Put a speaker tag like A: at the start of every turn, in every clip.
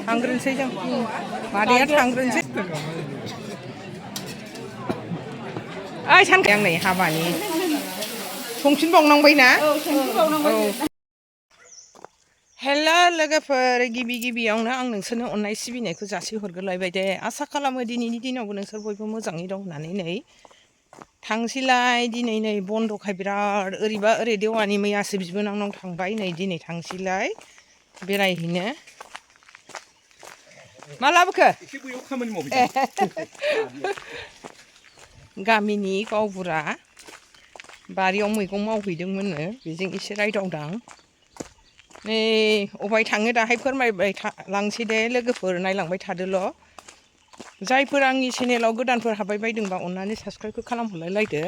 A: थांग्रोनोसै जों मादैया थांग्रोनोसै ओइ सानखाय आं नै हाबानि संफिनबावनांबायना हेल' लोगोफोर गिबियावनो आं नोंसोरनो अननाय सिबिनायखौ जासिहरग्रोलायबाय दे आसा खालामो दिनैनि दिनावबो नोंसोर बयबो मोजाङै दं होननानै नै थांसैलाय दिनै नै बन्द'खाय बिराद ओरैबा ओरै देवानि मैयासो बिबोनांनाव थांबाय नै दिनै थांसैलाय बेरायहैनो मा लाबोखो गामिनि गावबुरा बारियाव मैगं मावहैदोंमोननो बेजों एसे रायदावदां नै अबाय थाङो दाहाय फोरमायबाय लांसै दे लोगोफोर नायलांबाय थादोल' जायफोर आंनि चेनेलाव गोदानफोर हाबबाय बायदोंबा अननानै साबस्क्राइबखौ खालामहरलायलायदो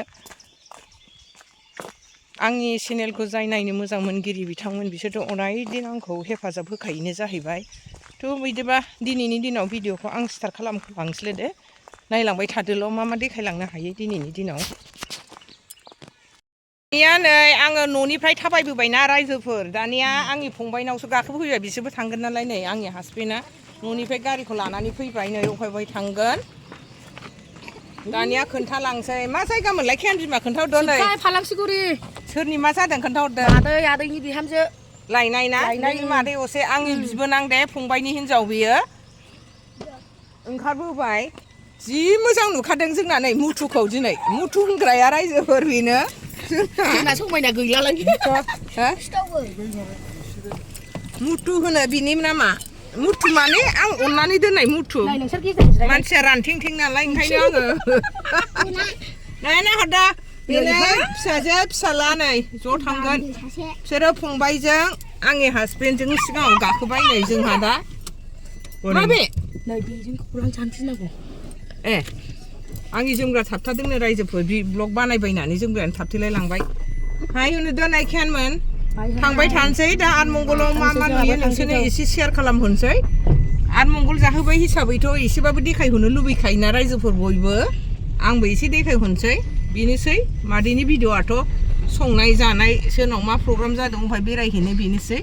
A: आंनि चेनेलखौ जाय नायनो मोजां मोनगिरि बिथांमोन बिसोरथ' अरायदिन आंखौ हेफाजाब होखायोनो जाहैबाय थ' बिदिबा दिनैनि दिनाव भिडिअखौ आं स्टार्ट खालामलांसैलै दे नायलांबाय थादोल' मा देखायलांनो हायो दिनैनि दिनाव दानिया नै आङो न'निफ्राय थाबायबोबायना रायजोफोर दानिया आंनि फंबायनावसो गाखोबोफैबाय बिसोरबो थांगोन नालाय नै आंनि हासबेन्डआ न'निफ्राय गारिखौ लानानै फैबाय नै अहाय थांगोन दानिया खोन्थालांसै मा जायगा मोनलाय खेयान बिमा खोन्थाहरदो नै
B: फालांसिगुरि
A: सोरनि मा जादों खोन्थाहरदो
B: आदैनि बिहामजो
A: लायनाय ना नोंनि मादै असे आंनि बिबोनां दे फंबायनि हिनजाव बियो ओंखारबोबाय जि मोजां नुखादों जोंना नै मुथुखौ दिनै मुथु होनग्राया रायजोफोर बेनो
B: जोंना समायना गैलालाय
A: मुथु होनो बिनि नामा मुथु माने आं अननानै दोननाय मुथु मानसिया रानथेंथें नालाय ओंखायनो आङो नायना हरदा बेनो फिसाजो फिसाला नै ज' थांगोन बिसोरो फंबायजों आंनि हासबेन्डजों सिगाङाव गाखोबाय नै जोंहा दा माबे नै बेजों खौरां जानफिननांगौ ए आंनि जोमग्रा थाबथादोंनो रायजोफोर ब्लग बानायबायनानै जोमग्रायानो थाबथेलाय लांबाय हाय होनो दोननाय खेयानमोन थांबाय थानोसै दा आतमंगलाव मा नुयो नोंसोरनो एसे शेयार खालामहरनोसै आतमंगल जाहोबाय हिसाबैथ' एसेबाबो देखायहरनो लुबैखायोना रायजोफोर बयबो आंबो एसे देखायहरनोसै बेनोसै मादैनि भिडिअ'आथ' संनाय जानाय सोरनाव मा प्रग्राम जादों ओमफ्राय बेरायहैनो बेनोसै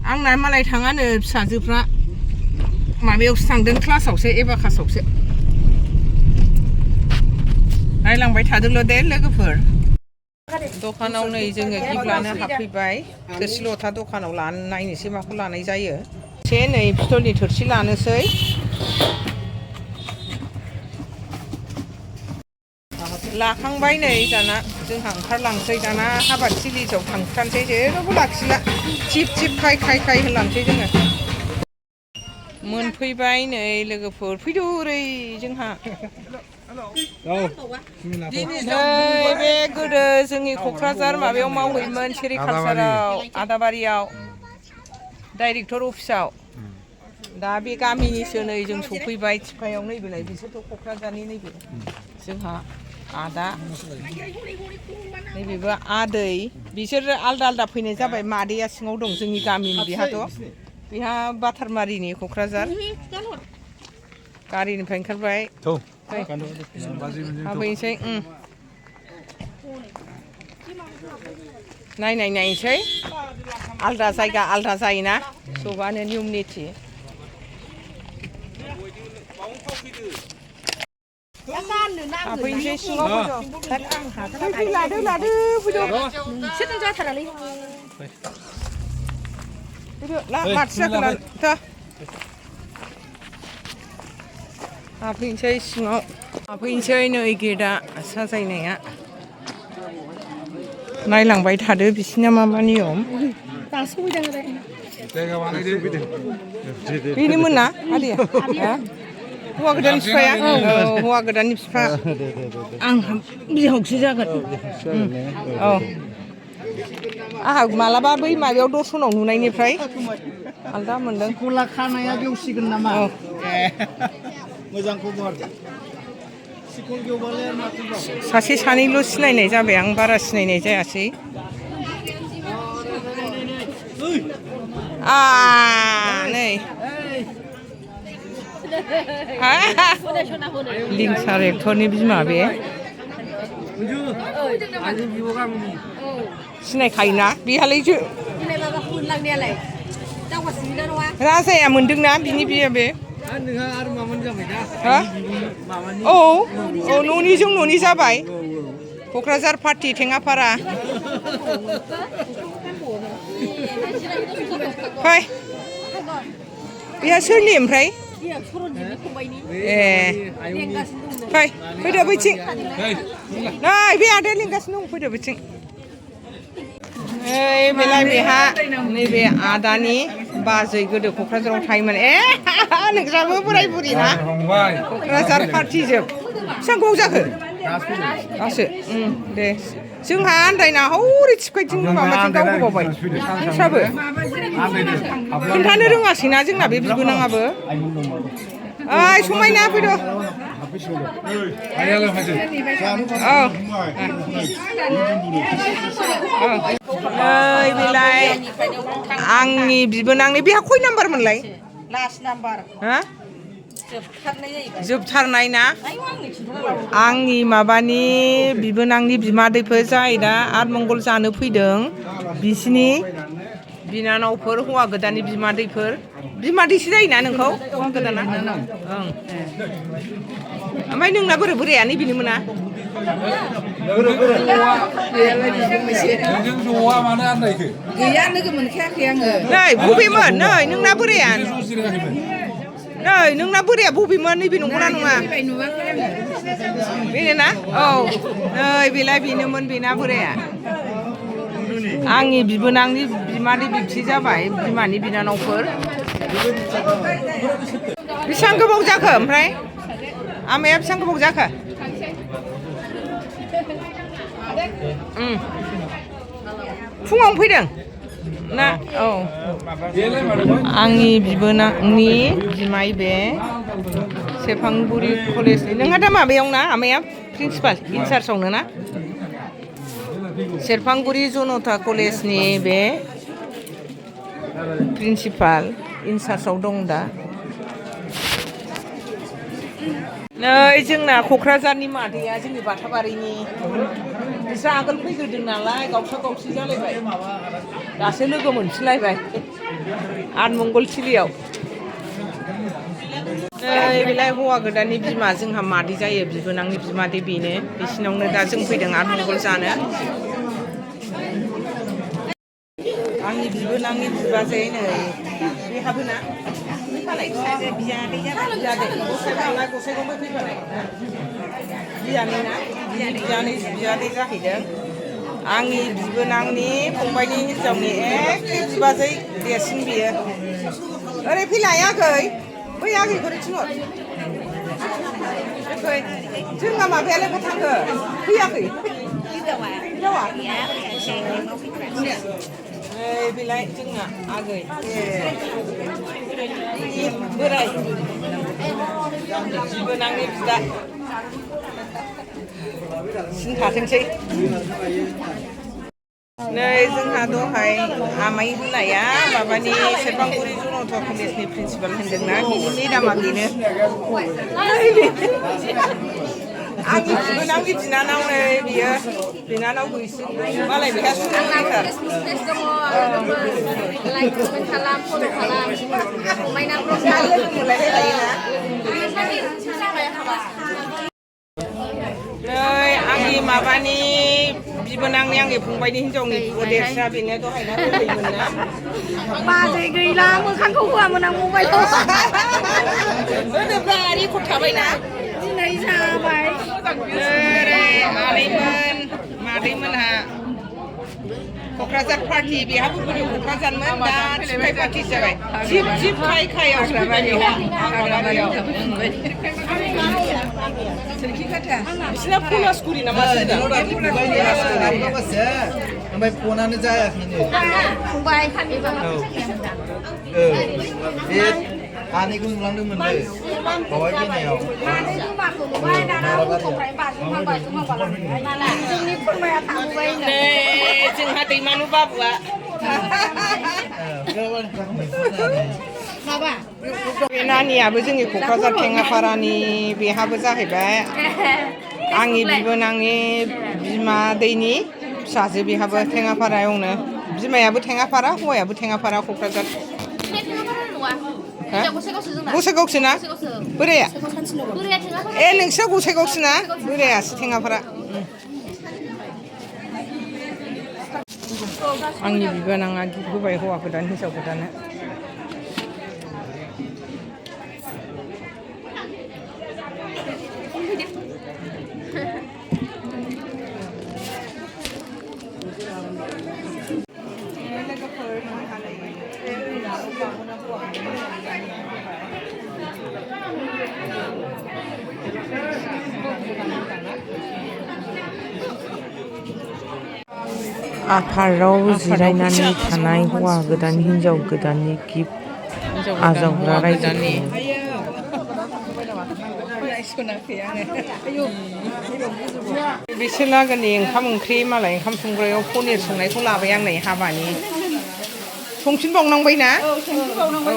A: आंना मालाय थाङानो फिसाजोफ्रा माबायावसो थांदों क्लासावसो एबाकासावसो नायलांबाय थादोल' दे लोगोफोर दखानाव नै जोङो गिब्लानो हाबफैबाय थोरसि लथा दखानाव नायनोसै माखौ लानाय जायो एसे नै पिथलनि थोरसि लानोसै लाखांबाय नै दाना जोंहा ओंखारलांसै दाना हाबाथिलियाव थांथारनोसै जेरावबो लाखिला थिप खाय होनलांसै जोङो मोनफैबाय नै लोगोफोर फैदो ओरै जोंहा नै बे गोदो जोंनि क'क्राझार माबायाव मावहैयोमोन सेरिकालसाराव आदाबारियाव डाइरेक्टर अफिसाव दा बे गामिनिसो नै जों सफैबाय थिपकायाव नैबेलाय बिसोरथ' क'क्राझारनि नैबे जोंहा आदा नैबेबो आदै बिसोरो आलदा फैनाय जाबाय मादैया सिङाव दं जोंनि गामिनि बेहा बाथारमारिनि क'क्राझार गारिनिफ्राय ओंखारबाय हाबहैनोसै नायनोसै आलदा जायगा आलदा जायोना सबानो नियम निथि हाबहैनोसै सिङाव लादो
B: सोरजों जाथारालै
A: माथो जागोन हाबहैनोसै सिङाव हाबहैनोसै नै गेटआ साजायनाया नायलांबाय थादो बिसिना मा नियम बेनोमोन ना आदैया हौवा गोदाननि बिफाया हौवा गोदाननि बिफा आंहा बिहावसो जागोन औ आंहा मालाबा बै माबायाव दर्शनाव नुनायनिफ्राय आलदा मोनदों
C: गला खानाया गेवसिगोन नामा मोजां खबर
A: सासे सानैल' सिनायनाय जाबाय आं बारा सिनायनाय जायासै नै लिंसार एक्टरनि बिमा बे सिनायखायोना बेहालाय राजाया मोनदोंना बिनि बियो बे
C: नोंहा आरो मामोन जाबायना माबानि
A: औ औ न'निजों न'नि जाबाय क'क्राझार पार्टी टेङापारा फै बेहा सोरनि ओमफ्राय ए फै फैदो बैथिं नै बे आदाया लिंगासिनो दं फैदो बैथिं ओइ बेलाय बेहा नैबे आदानि बाजै गोदो क'क्राझाराव थायोमोन ए नोंस्राबो बोराय बुरि ना क'क्राझार पार्टी जोब बेसेबां गोबाव जाखो दासो दे जोंहा आन्दायना हौरै थिपकाइथिं माबाथिं दावखोबावबाय नोंस्राबो खोन्थानो रोङासैना जोंना बे बिबोनाङाबो ओइ समायना फैद' ओइ बेलाय आंनि बिबोनांनि बेहा खय नाम्बारमोनलाय
B: लास्ट नाम्बार
A: हा जोबथारनाय ना आंनि माबानि बिबोनांनि बिमादैफोर जाय दा आतमंगल जानो फैदों बिसिनि बिनानावफोर हौवा गोदाननि बिमादैफोर बिमादैसो जायोना नोंखौ हौवा गोदाना ओं ओमफ्राय नोंना बोरै बोराया नैबेनो मोना
B: गैया लोगो मोनखायाखै आङो
A: नै बबेमोन नै नोंना बोराया नै नोंना बोराया बबेमोन नैबे नंगौना नङा बेनो ना औ नै बेलाय बेनोमोन बेना बोराया आंनि बिबोनांनि बिमादै बिबथि जाबाय बिमानि बिनानावफोर बेसेबां गोबाव जाखो ओमफ्राय आमाया बेसेबां गोबाव जाखो फुङावनो फैदों ना औ आंनि बिबोनांनि बिमाय बे सेरफांगुरि कलेजनि नोंहा दा माबायाव ना आमाया प्रिन्सिपाल इनचार्जआवनो ना सेरफांगुरि जनता कलेजनि बे प्रिन्सिपाल इनचार्जआव दं दा नै जोंना क'क्राझारनि मादैया जोंनि बाथाबारिनि बिस्रा आगोल फैग्रोदों नालाय गावसा गावसि जालायबाय दासो लोगो मोनफिनलायबाय आतमंगल थिलियाव नै बेलाय हौवा गोदाननि बिमा जोंहा मादै जायो बिबोनांनि बिमादै बेनो बिसिनावनो दा जों फैदों आतमंगल जानो आंनि बिबोनांनि बिबाजै नै बेहाबो ना बियादै जाहैदों आंनि बिबोनांनि फंबायनि हिन्जावनि एखे बिबाजै देरसिन बियो ओरै फैलाय आगै बै आगैखौ ओरै थिनहर फै जोंना माबायालाय बहा थांखो फैयाखै हिनजावा नै बेलाय जोंना आगै बोराय बिबोनांनि बिदा सिन थाथोंसै नै जोंहा दहाय आमाइ होननाया माबानि सेरफांगुरि जनता कलेजनि प्रिन्सिपाल होनदोंना बिनि मेदामा बेनो आंनि बिबोनांनि बिनानाव नै बियो बिनानाव दुइसिन मालाय बेहा सुनिथार नै आंनि माबानि बिबोनांनि आंनि फंबायनि हिन्जावनि देरसा बेनो दहायना उन्दैमोन ना
B: बाजै गैला मोखांखौ होआमोन आं मबाइलाव
A: होनोब्ला रेकर्ड थाबायना
B: दिनै जाबाय
A: मादैमोनहा क'क्राझार पार्टी बेहाबो गोदो क'क्राझारमोन दा थिपकाइ पार्टी जाबाय थिपकाइआव हाग्राबारियाव बिसिना पलासगुरि नामा
C: ओमफ्राय फनानो जायाखैनो
B: फंबाय
C: बे आनैखौ नुलांदोंमोनलै बावहाय फैनायाव
A: जोंहा दैमानु बाबुआ बे नानियाबो जोंनि क'क्राझार टेङापारानि बेहाबो जाहैबाय आंनि बिबोनांनि बिमादैनि फिसाजो बेहाबो टेङापारायावनो बिमायाबो टेङापारा हौवायाबो टेङापारा क'क्राझार गसाइगावसोना बोराया ए नोंस्रा गसाइगावसोना बोरायासो थेङाफोरा आंनि बिबोनाङा गिफ्ट होबाय हौवा गोदान हिन्जाव गोदाननो आफाराव जिरायनानै थानाय हौवा गोदान हिन्जाव गोदाननि गिफ्ट आजावग्रा रायजोनि बिसोर लागोनि ओंखाम ओंख्रि मालाय ओंखाम संग्रायाव पनिर संनायखौ लाबाय आं नै हाबानि संफिनबावनांबाय ना औ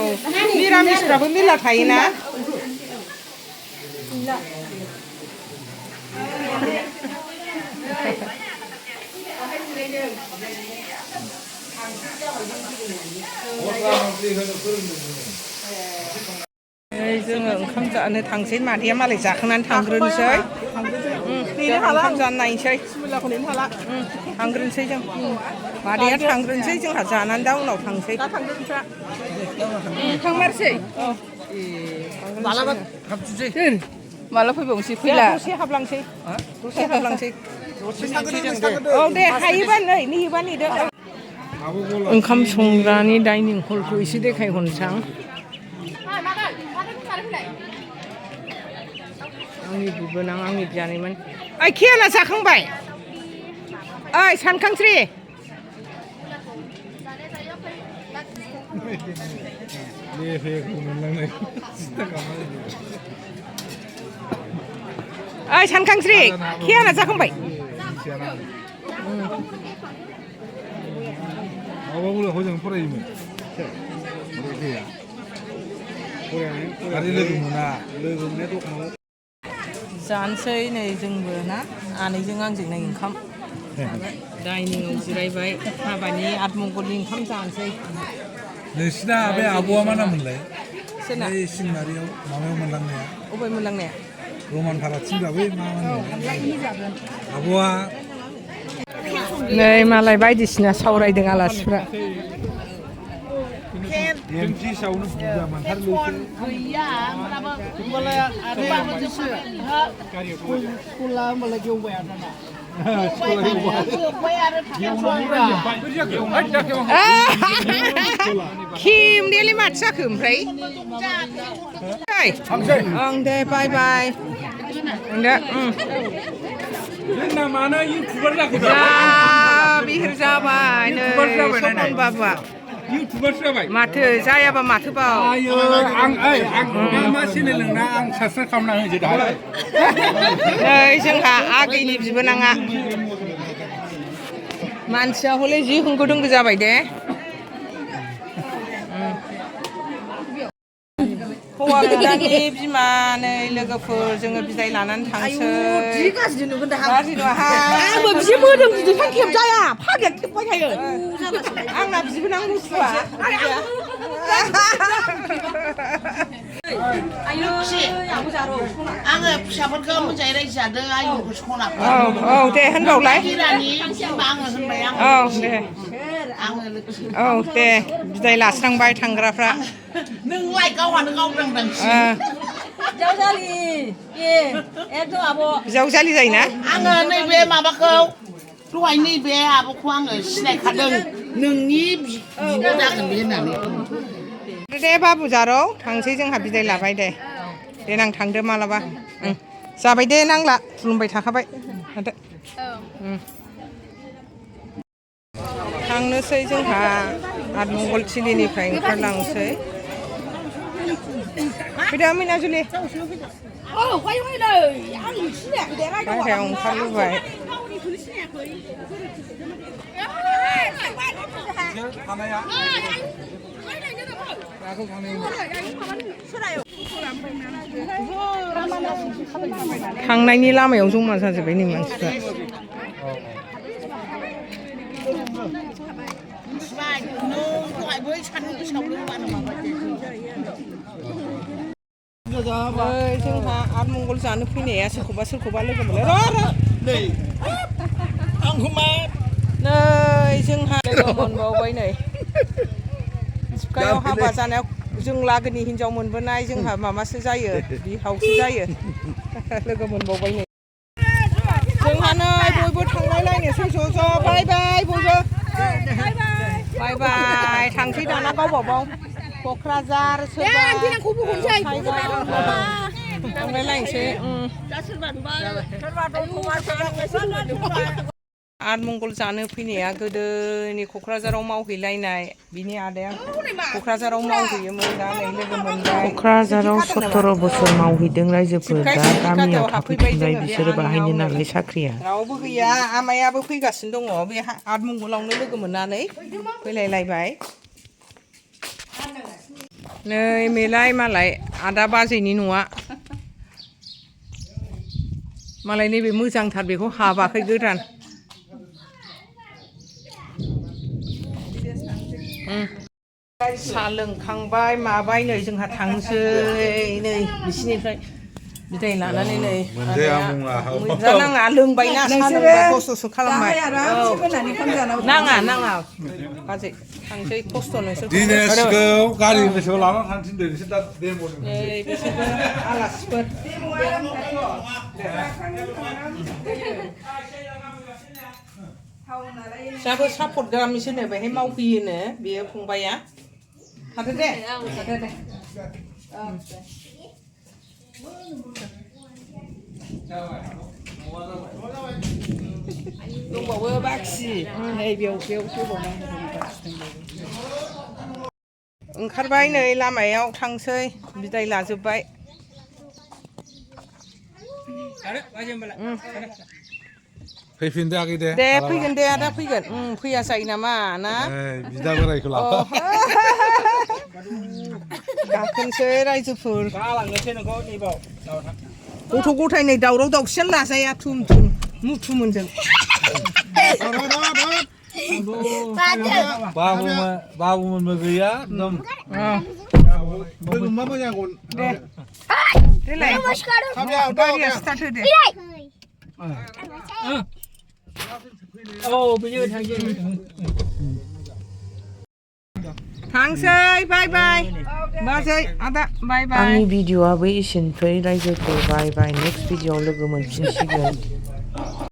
A: निरामिसफ्राबो मेला थायोना जोङो ओंखाम जानो थांसै मादैया मालाय जाखांनानै थांग्रोनोसै ओंखाम जानो नायनोसै थांग्रोनोसै जों मादैया थांग्रोनोसै जोंहा जानानै दा उनाव थांसै थांमारसै माला फैबावनोसै फैला दसे हाबलांसै औ दे हायोबा नै नेयोबा नेदो ओंखाम संग्रानि डाइनिं हलखौ एसे देखायहरनोसां आंनि बिबोनां आंनि बियानैमोन ओइ खियाना जाखांबाय ओइ सानखांस्रि ओइ सानखांस्रि खियाना जाखांबाय
D: माबाबो हजों फरायोमोन आरो लोगो मोना दखानाव
A: जानोसै नै जोंबो ना आनैजों आंजों नै ओंखाम डाइनिंआव जिरायबाय हाबानि आठमंगलनि ओंखाम जानोसै
D: नोंसिना बे आब'आ मा नाममोनलाय बै सिंमारियाव माबायाव मोनलांनाया
A: अबे मोनलांनाया
D: रमान फारागथिंब्लाबो मा आब'आ
A: नै मालाय बायदिसिना सावरायदों आलासिफ्रा
D: एमपिसावनो बुरजा मोनथारल'सो
C: गैया होमबालाय स्कुला होमबालाय गेवबाय आरोना
A: खिम देलै माथो जाखो ओमफ्राय ओं दे बाय बाय
D: मानो इउटुबार जाखो
A: बिहिर जाबाय नै सपन बाबुआ
D: इउटुबारसो जाबाय
A: माथो जायाबा माथो बाव
D: आं मा चेनेल नोंना आं साबसक्राइब खालामना होनोसै दा
A: नै जोंहा आगैनि बिबोनाङा मानसिया हले जि होंगो दोंगो जाबाय दे हौवा गोदाननि बिमा नै लोगोफोर जोङो बिदाय लानानै थांसै
B: गाज्रि नुगोन दा
A: गाज्रि नङा
B: आंबो बिदि मोदोम गिदिरखाय खेबजाया फाग्लाया खेबबाय थायो
A: आंना बिबोनां बुस्थुआ
E: आङो फिसाफोरखौ मोजाङै रायजो जादों आयौखौ सनाखौ
A: औ दे होनबावलाय
E: आङो होनबाय
A: औ दे औ दे बिदाय लास्रांबाय थांग्राफ्रा
E: नोंलाय गावहानो गावदांदांसो
A: बिजावजालि जायोना
E: आङो नैबे माबाखौ दहाय नैबे आब'खौ आङो सिनायखादों नोंनि बिब' जागोन बे होननानै
A: दे बाबु जारौ थांसै जोंहा बिदाय लाबाय दे देनां थांदो मालाबा जाबाय दे नांला खुलुमबाय थाखाबाय थादो थांनोसै जोंहा आठमंगल थिलिनिफ्राय ओंखारलांसै फैदो मैनाजुलि बाहेरायाव ओंखारबोबाय थांनायनि लामायाव जमा जाजोब्बाय नै मानसिफ्रा
E: बै सानदुं गोसायाव लोंबानो माबायदि
A: जोंहा आतमंगल जानो फैनाया सोरखौबा लोगो मोनलाय
C: नै आंखौ मा
A: नै जोंहा लोगो मोनबावबाय नै टिपकायाव हाबा जानायाव जों लागोनि हिनजाव मोनबोनाय जोंहा माबासो जायो बिहावसो जायो लोगो मोनबावबाय नै जोंहा नै बयबो थांलायलायनोसै ज' बाय बाय बयबो बाय थांसै दाना गावबागाव क'क्राझार सोरबा थांलायलायनोसै आतमंगल जानो फैनाया गोदोनि क'क्राझाराव मावहैलायनाय बिनि आदाया क'क्राझाराव मावहैयोमोन दा नै लोगो मोनबाय
F: क'क्राझाराव 17 बोसोर मावहैदों रायजोफोर दा गामियाव थाफैफिनबाय बिसोरो बाहायनो नालाय साख्रिया
A: रावबो गैया आमायाबो फैगासिनो दङ बे आतमंगलावनो लोगो मोननानै फैलायलायबाय नै मेलाय मालाय आदा बाजैनि न'आ मालाय नैबे मोजांथार बेखौ हाबाखै गोदान साहा लोंखांबाय माबाय नै जोंहा थांसै नै बिसिनिफ्राय बिदाय लानानै नै मोनजानाङा लोंबायना साहा लोंबाय खस्थ'सो खालामबाय नाङा बाजै थांसै खस्थ' नोंसोर
D: दिनेशखौ गारि गोसोआव लानानै थांफिनदो बिसोर दा देम'नि
A: बिसोरबो आलासिफोर फिसाबो सापर्ट खालामनोसैनो बेहाय मावफैयोनो बेयो फंबाया थादो दे दंबावो बाखि नै बेयाव ओंखारबाय नै लामायाव थांसै बिदाय लाजोब्बाय
D: फैफिनदो आगै दे
A: फैगोन दे आदा फैगोन फैया जायो नामा ना
D: बिदा बोरायखौ लाफा
A: गाखोनोसै रायजोफोर
C: गालांनोसै नोंखौ नैबाव
A: गथ' गथाय नै दावराव दावसियानो लाजाया थुम मुथुमोनजों
D: बाबुमोनबो गैया एकदम
C: मा मोजां
A: दे देलाय गारिया स्टार्ट होदो थांसै बाय बाय बाजै आदा बाय बाय
F: आंनि भिडिअ'आबो एसेनोसै रायजोफोर बाय बाय नेक्स्ट भिडिअ'आव लोगो मोनफिनसिगोन